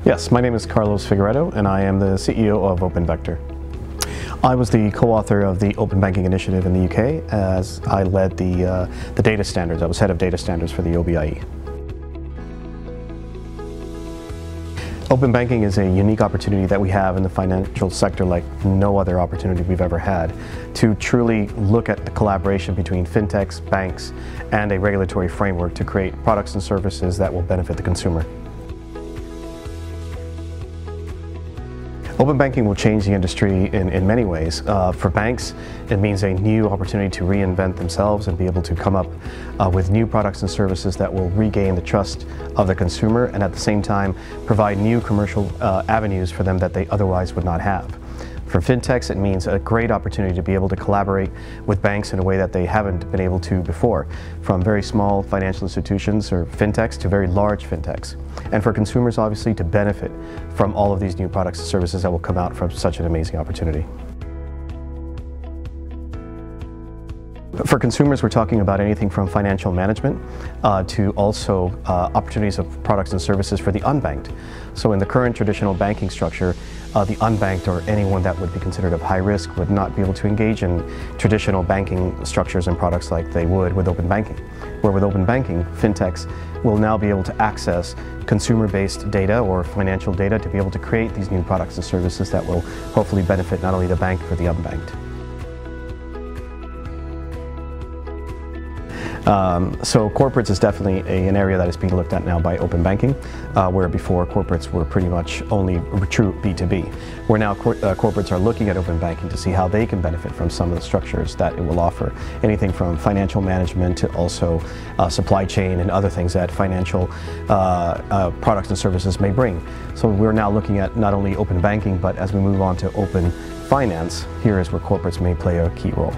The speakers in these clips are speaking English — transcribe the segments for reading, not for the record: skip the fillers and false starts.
Yes, my name is Carlos Figueredo and I am the CEO of OpenVector. I was the co-author of the Open Banking Initiative in the UK as I led the data standards. I was head of data standards for the OBIE. Open banking is a unique opportunity that we have in the financial sector like no other opportunity we've ever had to truly look at the collaboration between fintechs, banks, and a regulatory framework to create products and services that will benefit the consumer. Open banking will change the industry in many ways. For banks, it means a new opportunity to reinvent themselves and be able to come up with new products and services that will regain the trust of the consumer and at the same time provide new commercial avenues for them that they otherwise would not have. For fintechs, it means a great opportunity to be able to collaborate with banks in a way that they haven't been able to before, from very small financial institutions or fintechs to very large fintechs. And for consumers, obviously, to benefit from all of these new products and services that will come out from such an amazing opportunity. For consumers, we're talking about anything from financial management to also opportunities of products and services for the unbanked. So in the current traditional banking structure, the unbanked or anyone that would be considered of high risk would not be able to engage in traditional banking structures and products like they would with open banking. Where with open banking, fintechs will now be able to access consumer-based data or financial data to be able to create these new products and services that will hopefully benefit not only the bank but the unbanked. So corporates is definitely an area that is being looked at now by open banking, where before corporates were pretty much only true B2B. Where now corporates are looking at open banking to see how they can benefit from some of the structures that it will offer. Anything from financial management to also supply chain and other things that financial products and services may bring. So we're now looking at not only open banking, but as we move on to open finance, here is where corporates may play a key role.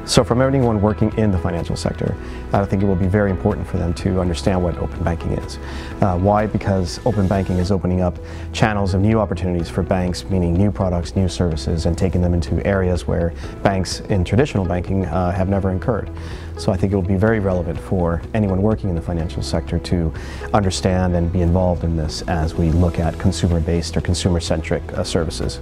So from anyone working in the financial sector, I think it will be very important for them to understand what open banking is. Why? Because open banking is opening up channels of new opportunities for banks, meaning new products, new services, and taking them into areas where banks in traditional banking have never incurred. So I think it will be very relevant for anyone working in the financial sector to understand and be involved in this as we look at consumer-based or consumer-centric services.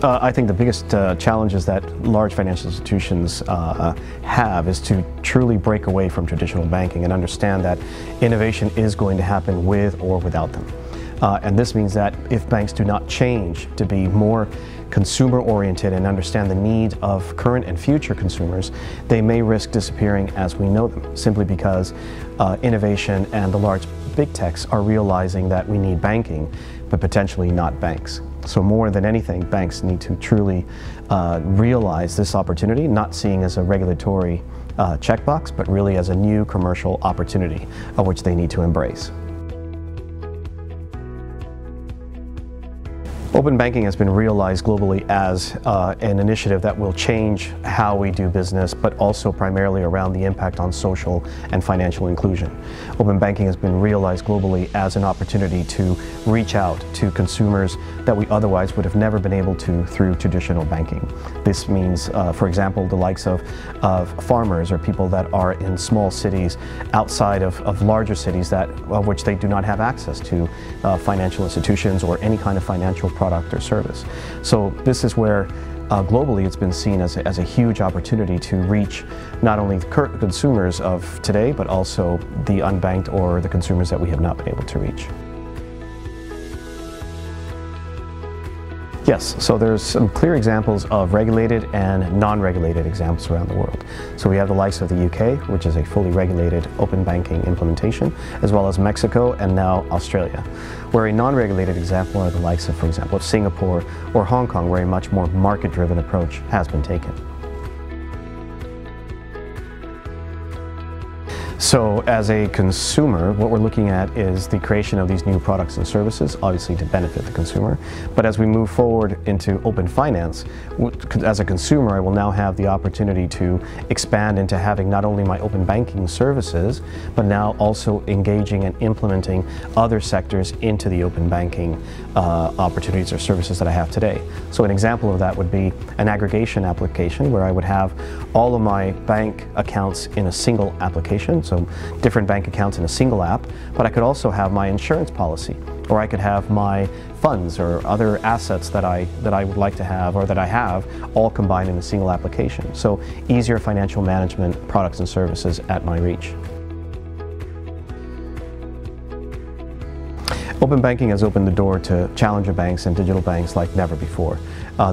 I think the biggest challenges that large financial institutions have is to truly break away from traditional banking and understand that innovation is going to happen with or without them. And this means that if banks do not change to be more consumer-oriented and understand the need of current and future consumers, they may risk disappearing as we know them, simply because innovation and the large big techs are realizing that we need banking, but potentially not banks. So more than anything, banks need to truly realize this opportunity, not seeing as a regulatory checkbox, but really as a new commercial opportunity of which they need to embrace. Open banking has been realized globally as an initiative that will change how we do business, but also primarily around the impact on social and financial inclusion. Open banking has been realized globally as an opportunity to reach out to consumers that we otherwise would have never been able to through traditional banking. This means, for example, the likes of farmers or people that are in small cities outside of larger cities of which they do not have access to financial institutions or any kind of financial product or service. So this is where globally it's been seen as a huge opportunity to reach not only the current consumers of today, but also the unbanked or the consumers that we have not been able to reach. Yes, so there's some clear examples of regulated and non-regulated examples around the world. So we have the likes of the UK, which is a fully regulated open banking implementation, as well as Mexico and now Australia. Where a non-regulated example are the likes of, for example, of Singapore or Hong Kong, where a much more market-driven approach has been taken. So as a consumer, what we're looking at is the creation of these new products and services, obviously to benefit the consumer. But as we move forward into open finance, as a consumer, I will now have the opportunity to expand into having not only my open banking services, but now also engaging and implementing other sectors into the open banking opportunities or services that I have today. So an example of that would be an aggregation application where I would have all of my bank accounts in a single application. So different bank accounts in a single app, but I could also have my insurance policy, or I could have my funds or other assets that I would like to have or that I have all combined in a single application. So easier financial management products and services at my reach. Open banking has opened the door to challenger banks and digital banks like never before.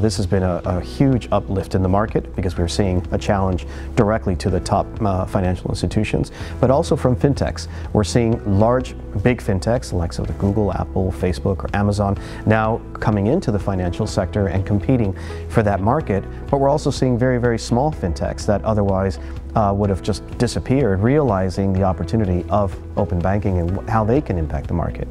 This has been a huge uplift in the market because we're seeing a challenge directly to the top financial institutions, but also from fintechs. We're seeing big fintechs, like the Google, Apple, Facebook, or Amazon, now coming into the financial sector and competing for that market. But we're also seeing very, very small fintechs that otherwise would have just disappeared, realizing the opportunity of open banking and how they can impact the market.